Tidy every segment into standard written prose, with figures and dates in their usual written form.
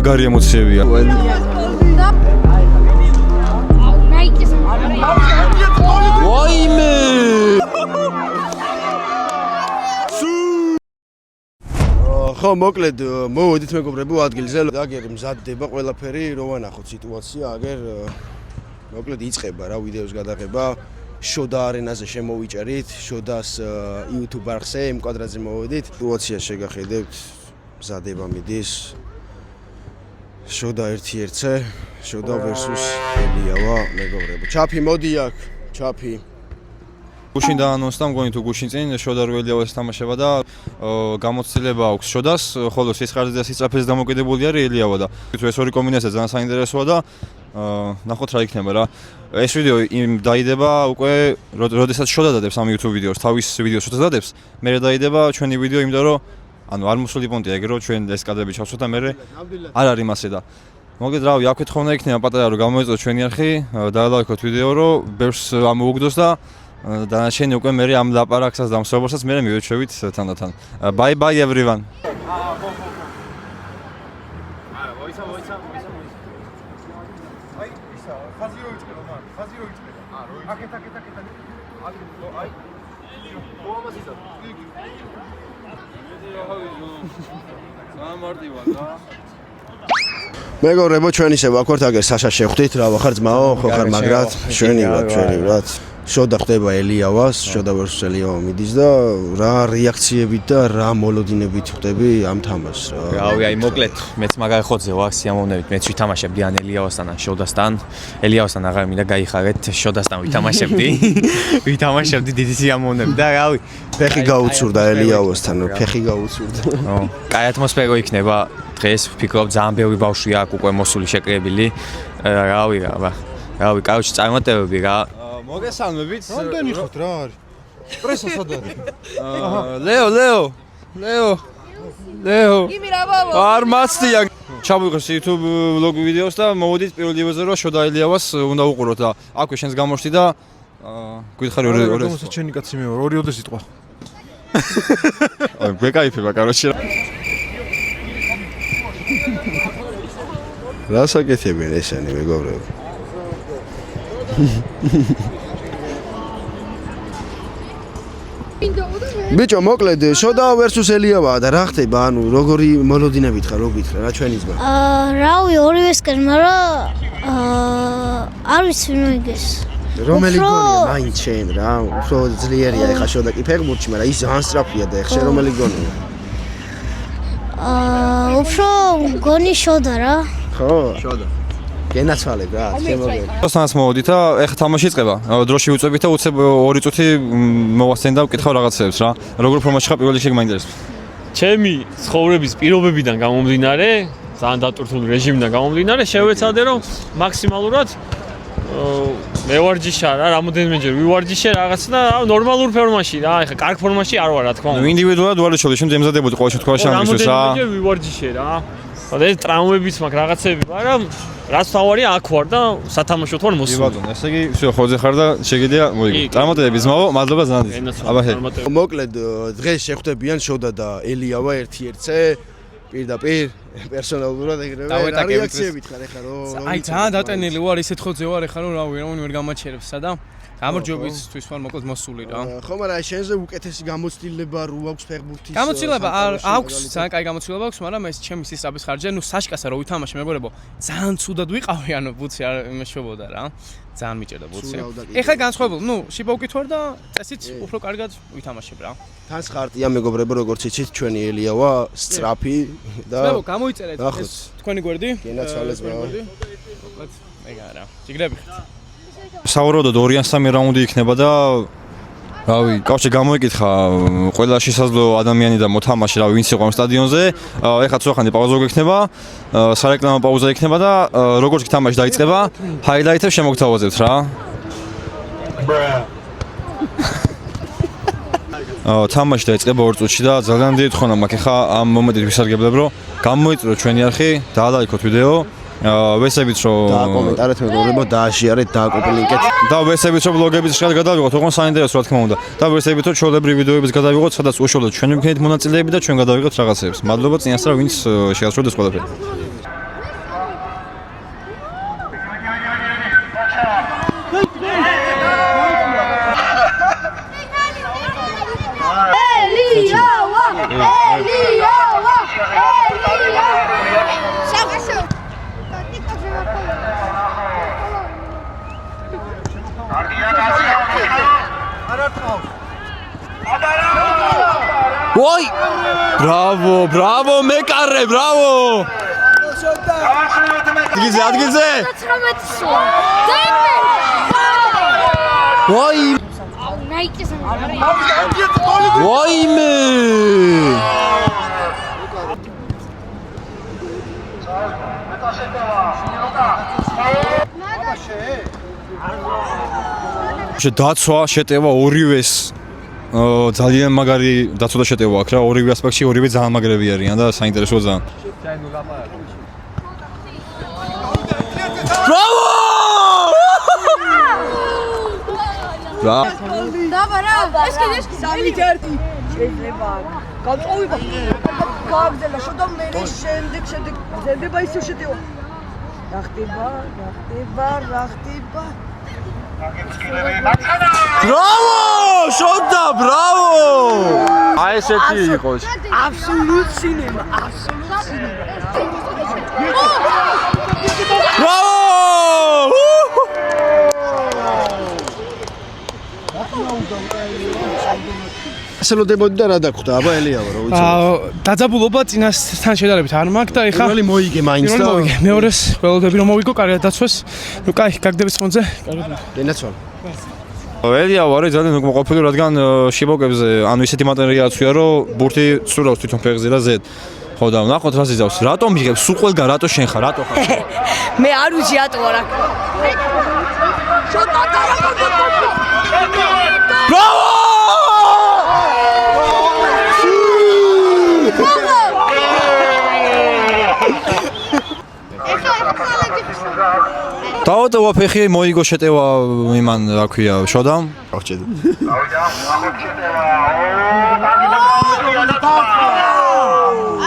მაგარი ემოციებია. ვაიმე! ხო, მოკლედ მოვედით მეგობრებო ადგილზე. აგერ მზადდება ყველაფერი, რო ვანახოთ სიტუაცია, აგერ მოკლედ იწყება რა ვიდეოს გადაღება. შოდა არენაზე შემოვიჭერით, შოდას YouTube არხზე, იმ კვადრატზე მოვედით. სიტუაციას შეგახედებთ, მზადება მიდის. შოდა 1-1-ზე, შოდა versus ელიავა, მეგობრებო. ჩაფი მოდი აქ, ჩაფი. გუშინ დაანონსდა, მგონი თუ გუშინ წინ შოდა რო ელიავას თამაშება და გამოცდილება აქვს შოდას, ხოლო სისხარძე და სიწაფეზე დამოკიდებული არის ელიავა და თუ ეს ორი კომბინაცია ძალიან საინტერესოა და ნახოთ რა იქნება რა. ეს ვიდეო დაიდება უკვე როდესაც შოდა დადებს ამ YouTube ვიდეოს, თავის ვიდეოს როდესაც დადებს, მერე დაიდება ჩვენი ვიდეო, იმიტომ რომ ანუ არ მოსული პონტია ეგ რომ ჩვენ ეს კადრები ჩავსვათ და მერე არ არის მასე და მოგეთ რავი, აქ ეთხოვნა იქნება პატარა რომ გამოეწოთ ჩვენი არხი, დაალაიქოთ ვიდეო რომ ბევრს ამოუგდოს და დანარჩენი უკვე მერე ამ ლაპარაკსაც და ამ სოუბარსაც მერე მივეჩვევით თანდათან. Bye bye everyone. მეგობრებო, ჩვენ ისე ვაქვართ აგერ საშა შევხვდით, რა ვახარ ძმაო, ხო ხარ მაგრად, ჩვენი შოდა ხდება ელიავას, შოდა versus ელიავა მიდის და რა რეაქციებით და რა მოლოდინებით ხდები ამ თამაშს რა. რავი, აი მოკლედ, მეც მაგარი ხოძე ვარ სიამოვნებით, მეც ვითამაშებდი ან ელიავასთან ან შოდასთან. ელიავასთან აღარ მინდა გაიხარეთ, შოდასთან ვითამაშებდი. ვითამაშებდი დიდი სიამოვნებით და რავი, ფეხი გაუცურდა ელიავასთან, ფეხი გაუცურდა. კაი ატმოსფერო იქნება დღეს, ვფიქრობ ძალიან ბევრი ბავშვია აქ უკვე მოსული შეკრებილი. რავი, კაროჩი წარმატებები რა. მოგესალმებით. რამდენი ხოთ რა არის? პრესა სად არის? ლეო. იმი რა ბაბო. არ მაცდია. ჩავიღეს YouTube vlog ვიდეოს და მოვედით პირველ დივიზიონზე რომ შოდა ელიავას უნდა უყუროთ და აქვე შენს გამოშთი და გითხარი ორი რომელსაც შენი კაცი მე ორი ოდე სიტყვა. აი ბეკაიფება კაროჩი. რა საკეთებენ ესენი მეგობრებო? ბიჭო, მოკლედ შოდა versus ელიავა და რა ხდება? ანუ როგორი მოლოდინებით ხარ, რო გითხრა რა ჩვენი ძმა? რავი, ორივესკენ, მაგრამ არ ვიცი ვინ მოიგეს. რომელი გონია მაინც შენ რა? უფრო ძლიერია ეხა შოდა კი ფეხბურთში, მაგრამ ის ძალიან სწრაფია და ეხა შენ რომელი გონია? უფრო გონი შოდა რა. ხო? შოდა. გენაცვალებ რა, შემოგე. სანაც მოვედით და ეხა თამაში იწყება. დროში ვიწვევით და უცებ 2 წუთი მოვასწენ და ვკითხავ რაღაცებს რა. როგორ ფორმაში ხარ პირველ რიგში მაინტერესებს. ჩემი ცხოვრების პირობებიდან გამომდინარე, ძალიან დატვირთული რეჟიმიდან გამომდინარე, შევეცადე რომ მაქსიმალურად მე ვარჯიშა რა, რამოდენიმეჯერ ვივარჯიშე რაღაცა და ნორმალურ ფორმაში რა, ეხა კარგ ფორმაში არ ვარ რა თქმა უნდა. ინდივიდუალურად ვარ შევდი, შემდგომ ემზადებოდი ყოველ შემთხვევაში ამისთვის რა. რამოდენიმეჯერ ვივარჯიშე რა. და ეს ტრაუმებიც მაქვს რაღაცები, მაგრამ რაც თავარია აქ ვარ და სათამაშოდ ვარ მოსული. ბატონო, ესე იგი, всё, ხოძე ხარ და შეგიძლია მოიგო. წარმატებები ძმაო, მადლობა ძალიან დიდი. აბა, მოკლედ დღეს შეხვდებიან შოდა და ელიავა 1-1-ზე. პირდაპირ პერსონალურად ეგრევე რა რეაქციებით ხარ ეხლა რომ აი ძალიან დატენილი ვარ, ისეთ ხოძე ვარ ეხლა რომ რავი, რომ ვერ გამაჩერებსა და გამარჯვებისთვის ვარ მოკლედ მოსული რა. ხო, მაგრამ აი შენზე უკეთესი გამოცდილება რო აქვს ფეხბურთის. გამოცდილება აქვს, ძალიან კაი გამოცდილება აქვს, მაგრამ ეს ჩემი სისწრაფის ხარჯია, ნუ საშკასა რო ვითამაშე მეგობრებო, ძალიან ცუდად ვიყავი, ანუ ბუცი არ იმეშვებოდა რა. ძალიან მიჭერდა ბუცი. ეხლა განსხვავებული, ნუ შიბა უკითვარ და წესით უფრო კარგად ვითამაშებ რა. თან ხარტია მეგობრებო, როგორც იცით, ჩვენი ელიავა სწრაფი და მეგობრებო, გამოიწერეთ ეს თქვენი გვერდი. გენაცვალეს მოკლედ ეგა რა. ჯიგრები ხეთ. საუბრობდით 2-3 რაუნდი იქნება და რავი, კავშირი გამოიკითხა ყველა შესაძლო ადამიანი და მოთამაშე, რავი, ვინც იყო ამ სტადიონზე. ეხლა ცოტახანი პაუზა გექნება, სარეკლამო პაუზა იქნება და როგორც თამაში დაიწყება, ჰაილაითებს შემოგთავაზებთ რა. თამაში დაიწყება 2 წუთში და ძალიან დიდი თხოვნა მაქვს ეხლა ამ მომენტით ვისარგებლებ, რომ გამოიწვიოთ ჩვენი არხი, დაალაიქოთ ვიდეო. ვესებით რომ დააკომენტარეთ მეგობრებო, დააშიარეთ, დააკოპლინკეთ და ვესებით რომ ბლოგების შეგად გადავიღოთ, ოღონდ საინტერესო რა თქმა უნდა. და ვესებით რომ ჩვეულებრივი ვიდეოების გადავიღოთ, სადაც უშუალოდ ჩვენ ვიქნებით მონაწილეები და ჩვენ გადავიღოთ რაღაცებს. მადლობა წინასწარ ვინც შეასრულეთ ეს ყველაფერი. ვაი! ბრავო, მეკარე, ბრავო! ადგილზე! 19-სია. ვაი! ნაიკის. ვაიმე! დაცვა შეტევა ორივეს ძალიან მაგარი დაცვა და შეტევა აქვს რა ორივე ასპექტში ორივე ძალიან მაგრები არიან და საინტერესოა ძალიან ბრავო! დავარა ეს კიდეს სამი ჯერტი შეიძლება გავწოვება გავგზელო შოდა მე შემდეგ ზენდება ისე შეტევა რა ხდება ბრავო! შოდა, ბრავო! აი ესეთი იყო. აბსოლუტ სინემა. ბრავო! ასელოდებოდი და რა დაგხვდა, აბა ელიავა რა ვიცი. დაძაბულობა წინასთან შედარებით არ მაქვს და ეხლა პირველი მოიგე მაინც და მეორეს ველოდები რომ მოვიგო, კარგად დაცვეს. ნუ კაი, გაგდების ხონზე. კარგად. დენაცვალ. ელიავა არის ძალიან უკმაყოფილი, რადგან შიბოკებზე ანუ ისეთი მატერიალია აცვია, რომ ბურთი ცურავს თვითონ ფეხზე და ზედ. ხო და ნახოთ რა ზიძავს. რატომ იღებს სულ ყველგან რატო შენ ხარ? რატო ხარ? მე არ ვიცი რატო არ აქ. ბრავო! დაუტოვა ფეხი მოიგო შეტევა იმან რა ქვია შოდამ აღჭედი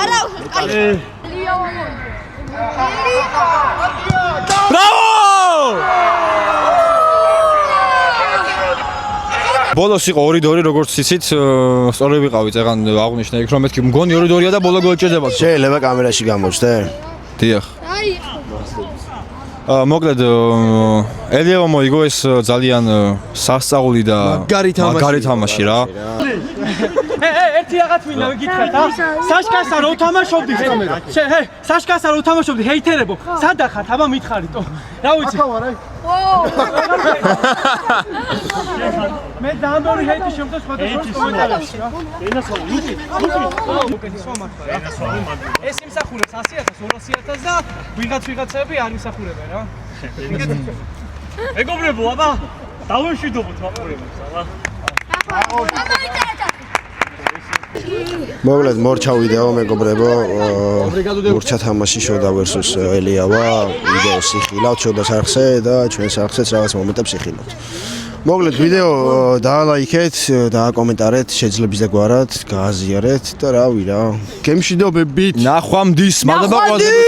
არა კაი ბრავო! ბოლოს იყო 2-2 როგორც იცით სწორი ვიყავით ეგან აღნიშნე იქ რომ მეთქი მგონი 2-2-ია და ბოლო გოლი ჭედება შეიძლება კამერაში გამოჩნდე? დიახ აი მოკლედ ელიავა მოიგო ეს ძალიან სასწაული და მაგარი თამაში რა ერთი რაღაც მინდა მიგითხეთ ა საშკასა რო თამაშობდი საშკასა რო თამაშობდი ჰეითერებო სადა ხართ აბა მითხარიტო რა ვიცი მე დამბორი ჰეითი შემდგომ სხვადასხვა კომენტარებში რა ეს იმსახურებს 100,000 200,000 და ვიღაცები არ იმსახურებენ რა მეგობრებო აბა დავუშვიდობოთ მაყურებელს აბა მოკლედ მორჩა ვიდეო მეგობრებო მორჩა თამაში შოდა versus ელიავა ვიდეოს იხილავთ შოდა სახზე და ჩვენ სახზეც რაღაც მომენტებს იხილავთ მოკლედ ვიდეო დაალაიქეთ დააკომენტარეთ შეძლებს და გვარად გააზიარეთ და რავი რა გემშვიდობებით ნახვამდის მადლობა ყველას